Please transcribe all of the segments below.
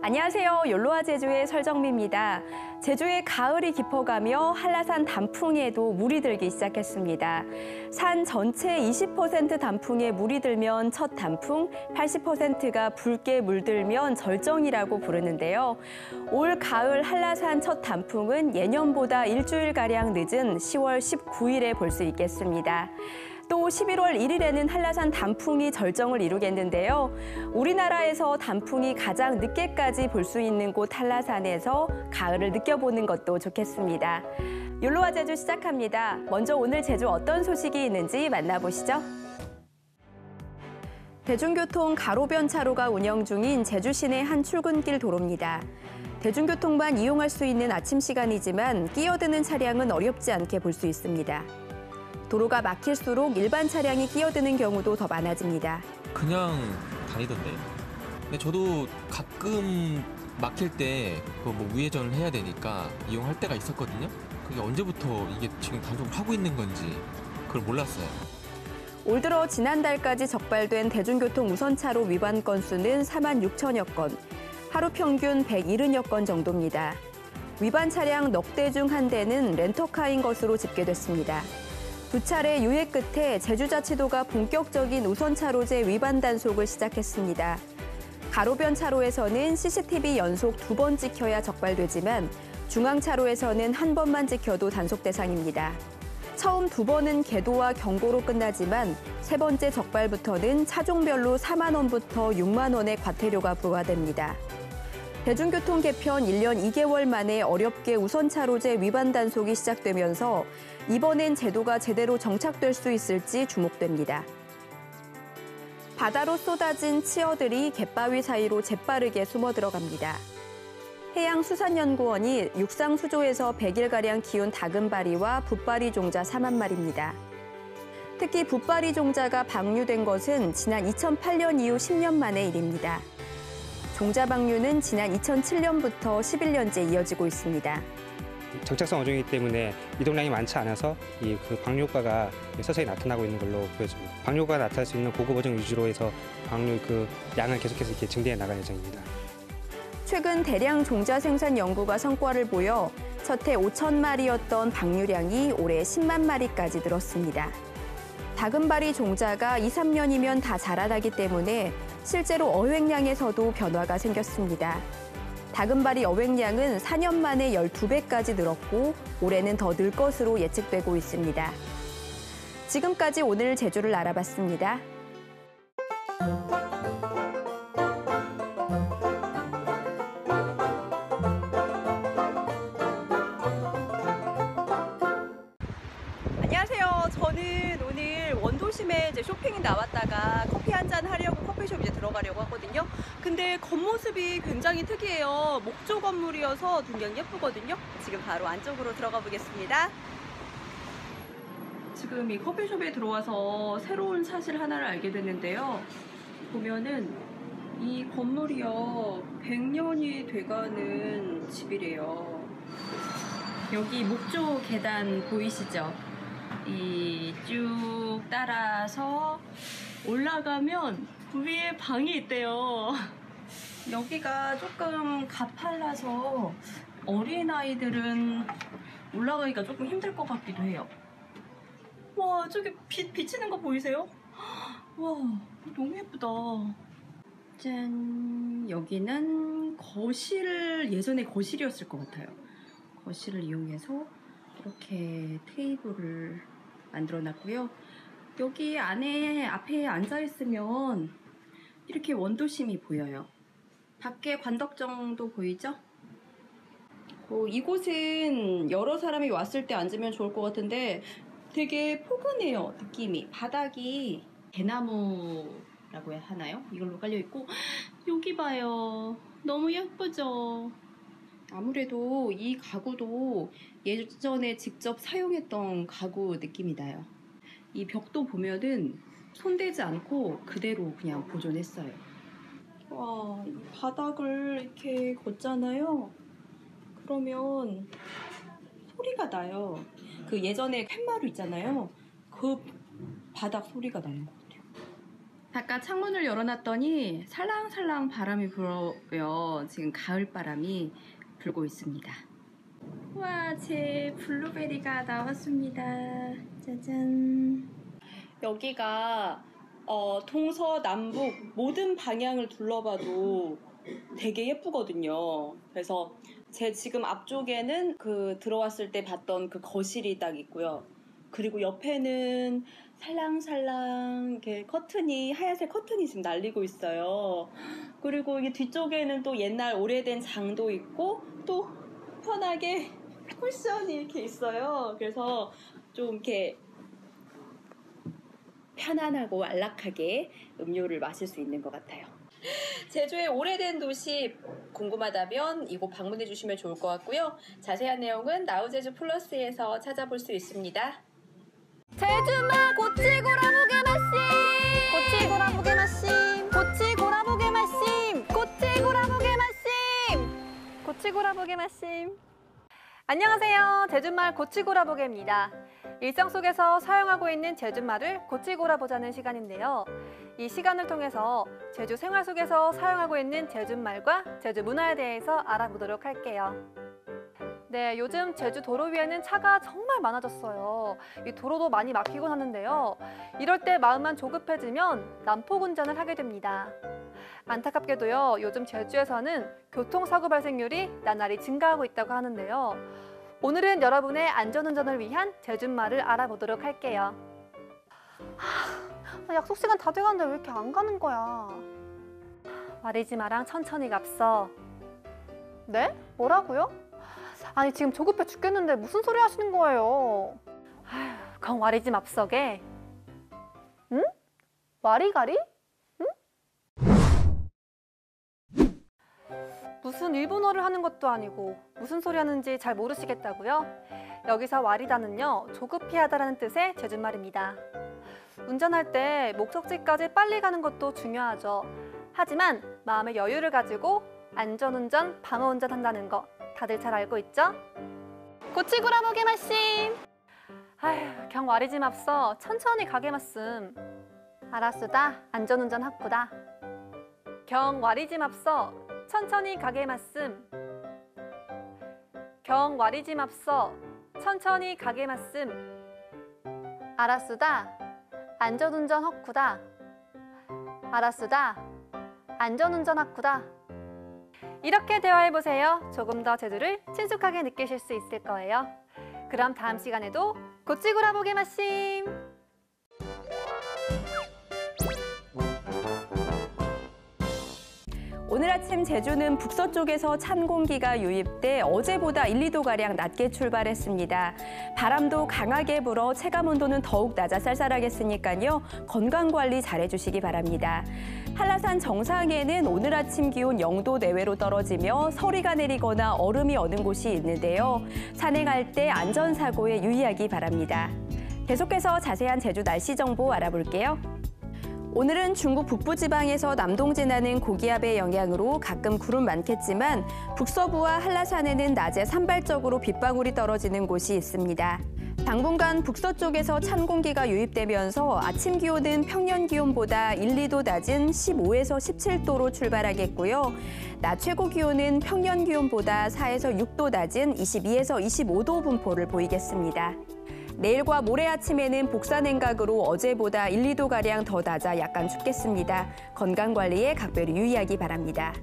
안녕하세요. 욜로와 제주의 설정미입니다. 제주의 가을이 깊어가며 한라산 단풍에도 물이 들기 시작했습니다. 산 전체 20% 단풍에 물이 들면 첫 단풍, 80%가 붉게 물들면 절정이라고 부르는데요. 올 가을 한라산 첫 단풍은 예년보다 일주일가량 늦은 10월 19일에 볼 수 있겠습니다. 또 11월 1일에는 한라산 단풍이 절정을 이루겠는데요. 우리나라에서 단풍이 가장 늦게까지 볼 수 있는 곳 한라산에서 가을을 느껴보는 것도 좋겠습니다. 욜로와 제주 시작합니다. 먼저 오늘 제주 어떤 소식이 있는지 만나보시죠. 대중교통 가로변 차로가 운영 중인 제주 시내 한 출근길 도로입니다. 대중교통만 이용할 수 있는 아침 시간이지만 끼어드는 차량은 어렵지 않게 볼 수 있습니다. 도로가 막힐수록 일반 차량이 끼어드는 경우도 더 많아집니다. 그냥 다니던데. 근데 저도 가끔 막힐 때 뭐 우회전을 해야 되니까 이용할 때가 있었거든요. 그게 언제부터 이게 지금 단속을 하고 있는 건지 그걸 몰랐어요. 올 들어 지난달까지 적발된 대중교통 우선차로 위반 건수는 4만 6천여 건, 하루 평균 170여 건 정도입니다. 위반 차량 넉 대 중 한 대는 렌터카인 것으로 집계됐습니다. 두 차례 유예 끝에 제주자치도가 본격적인 우선차로제 위반 단속을 시작했습니다. 가로변 차로에서는 CCTV 연속 2번 찍혀야 적발되지만 중앙차로에서는 한 번만 찍혀도 단속 대상입니다. 처음 2번은 계도와 경고로 끝나지만 세 번째 적발부터는 차종별로 4만 원부터 6만 원의 과태료가 부과됩니다. 대중교통 개편 1년 2개월 만에 어렵게 우선차로제 위반 단속이 시작되면서 이번엔 제도가 제대로 정착될 수 있을지 주목됩니다. 바다로 쏟아진 치어들이 갯바위 사이로 재빠르게 숨어 들어갑니다. 해양수산연구원이 육상수조에서 100일가량 키운 다금바리와 붓바리 종자 4만 마리입니다. 특히 붓바리 종자가 방류된 것은 지난 2008년 이후 10년 만의 일입니다. 종자 방류는 지난 2007년부터 11년째 이어지고 있습니다. 정착성 어종이기 때문에 이동량이 많지 않아서 그 방류 효과가 서서히 나타나고 있는 걸로 보여집니다. 방류 효과가 나타날 수 있는 고급 어종 위주로 해서 방류 양을 계속해서 이렇게 증대해 나갈 예정입니다. 최근 대량 종자 생산 연구가 성과를 보여 첫 해 5천 마리였던 방류량이 올해 10만 마리까지 늘었습니다. 다금바리 종자가 2, 3년이면 다 자라나기 때문에 실제로 어획량에서도 변화가 생겼습니다. 다금바리 어획량은 4년 만에 12배까지 늘었고 올해는 더 늘 것으로 예측되고 있습니다. 지금까지 오늘 제주를 알아봤습니다. 안녕하세요. 저는 오늘 원도심에 이제 쇼핑이 나왔다가 커피 한잔 하려고 커피숍 이제 들어가려고 하거든요. 근데 겉모습이 굉장히 특이해요. 목조 건물이어서 굉장히 예쁘거든요. 지금 바로 안쪽으로 들어가 보겠습니다. 지금 이 커피숍에 들어와서 새로운 사실 하나를 알게 됐는데요. 보면은 이 건물이요 100년이 돼가는 집이래요. 여기 목조 계단 보이시죠? 이 쭉 따라서 올라가면 위에 방이 있대요. 여기가 조금 가팔라서 어린아이들은 올라가기가 조금 힘들 것 같기도 해요. 와, 저기 빛 비치는 거 보이세요? 와, 너무 예쁘다. 짠, 여기는 예전에 거실이었을 것 같아요. 거실을 이용해서 이렇게 테이블을 만들어 놨고요. 여기 앞에 앉아 있으면 이렇게 원도심이 보여요. 밖에 관덕정도 보이죠? 이곳은 여러 사람이 왔을 때 앉으면 좋을 것 같은데 되게 포근해요, 느낌이. 바닥이 대나무라고 하나요? 이걸로 깔려있고 여기 봐요. 너무 예쁘죠? 아무래도 이 가구도 예전에 직접 사용했던 가구 느낌이 나요. 이 벽도 보면은 손대지 않고 그대로 그냥 보존했어요. 와, 이 바닥을 이렇게 걷잖아요. 그러면 소리가 나요. 그 예전에 팻마루 있잖아요. 그 바닥 소리가 나는 것 같아요. 아까 창문을 열어놨더니 살랑살랑 바람이 불어요. 지금 가을 바람이 불고 있습니다. 와, 제 블루베리가 나왔습니다. 짜잔. 여기가 동서남북 모든 방향을 둘러봐도 되게 예쁘거든요. 그래서 제 지금 앞쪽에는 그 들어왔을 때 봤던 그 거실이 딱 있고요. 그리고 옆에는 살랑살랑 이렇게 하얀색 커튼이 지금 날리고 있어요. 그리고 이게 뒤쪽에는 또 옛날 오래된 장도 있고 또 편하게 쿠션이 이렇게 있어요. 그래서 좀 이렇게 편안하고 안락하게 음료를 마실 수 있는 것 같아요. 제주의 오래된 도시 궁금하다면 이곳 방문해 주시면 좋을 것 같고요. 자세한 내용은 나우제주 플러스에서 찾아볼 수 있습니다. 제주마 고치고라보게 마심 고치고라보게 마심 고치고라보게 마심 고치고라보게 마심 고치고라보게 마심. 안녕하세요. 제주말 고치고라보게입니다. 일상 속에서 사용하고 있는 제주말을 고치고라보자는 시간인데요. 이 시간을 통해서 제주 생활 속에서 사용하고 있는 제주말과 제주 문화에 대해서 알아보도록 할게요. 네, 요즘 제주 도로 위에는 차가 정말 많아졌어요. 이 도로도 많이 막히곤 하는데요. 이럴 때 마음만 조급해지면 난폭운전을 하게 됩니다. 안타깝게도요, 요즘 제주에서는 교통사고 발생률이 나날이 증가하고 있다고 하는데요. 오늘은 여러분의 안전운전을 위한 제주말을 알아보도록 할게요. 약속 시간 다 돼가는데 왜 이렇게 안 가는 거야? 말이지 마랑 천천히 갑서. 네? 뭐라고요? 아니 지금 조급해 죽겠는데 무슨 소리 하시는 거예요? 아휴, 그건 와리지 맙석에. 응? 와리가리? 응? 무슨 일본어를 하는 것도 아니고 무슨 소리 하는지 잘 모르시겠다고요? 여기서 와리다는요, 조급히 하다라는 뜻의 제주말입니다. 운전할 때 목적지까지 빨리 가는 것도 중요하죠. 하지만 마음의 여유를 가지고 안전운전, 방어운전 한다는 거 다들 잘 알고 있죠? 고치고라보게 마심. 아휴, 경 와리지 맙서 천천히 가게 마씀. 알았수다. 안전운전 하쿠다. 경 와리지 맙서 천천히 가게 마씀. 경 와리지 맙서 천천히 가게 마씀. 알았수다. 안전운전 헛구다. 알았수다. 안전운전 하쿠다. 이렇게 대화해보세요. 조금 더 제주를 친숙하게 느끼실 수 있을 거예요. 그럼 다음 시간에도 고치고라보게 마심. 오늘 아침 제주는 북서쪽에서 찬 공기가 유입돼 어제보다 1, 2도가량 낮게 출발했습니다. 바람도 강하게 불어 체감온도는 더욱 낮아 쌀쌀하겠으니까요. 건강관리 잘해주시기 바랍니다. 한라산 정상에는 오늘 아침 기온 0도 내외로 떨어지며 서리가 내리거나 얼음이 어는 곳이 있는데요. 산행할 때 안전사고에 유의하기 바랍니다. 계속해서 자세한 제주 날씨 정보 알아볼게요. 오늘은 중국 북부지방에서 남동진하는 고기압의 영향으로 가끔 구름 많겠지만 북서부와 한라산에는 낮에 산발적으로 빗방울이 떨어지는 곳이 있습니다. 당분간 북서쪽에서 찬 공기가 유입되면서 아침 기온은 평년 기온보다 1, 2도 낮은 15에서 17도로 출발하겠고요. 낮 최고 기온은 평년 기온보다 4에서 6도 낮은 22에서 25도 분포를 보이겠습니다. 내일과 모레 아침에는 복사 냉각으로 어제보다 1, 2도가량 더 낮아 약간 춥겠습니다. 건강관리에 각별히 유의하기 바랍니다.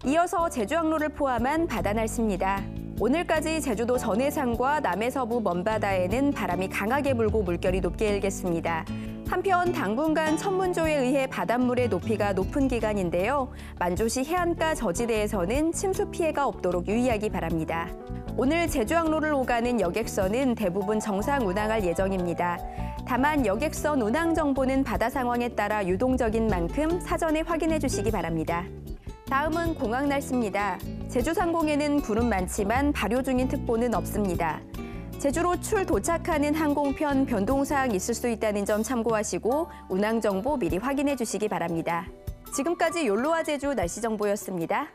이어서 제주항로를 포함한 바다 날씨입니다. 오늘까지 제주도 전해상과 남해서부 먼바다에는 바람이 강하게 불고 물결이 높게 일겠습니다. 한편 당분간 천문조에 의해 바닷물의 높이가 높은 기간인데요. 만조시 해안가 저지대에서는 침수 피해가 없도록 유의하기 바랍니다. 오늘 제주항로를 오가는 여객선은 대부분 정상 운항할 예정입니다. 다만 여객선 운항 정보는 바다 상황에 따라 유동적인 만큼 사전에 확인해 주시기 바랍니다. 다음은 공항 날씨입니다. 제주 상공에는 구름 많지만 발효 중인 특보는 없습니다. 제주로 도착하는 항공편 변동사항 있을 수 있다는 점 참고하시고 운항 정보 미리 확인해 주시기 바랍니다. 지금까지 욜로와 제주 날씨 정보였습니다.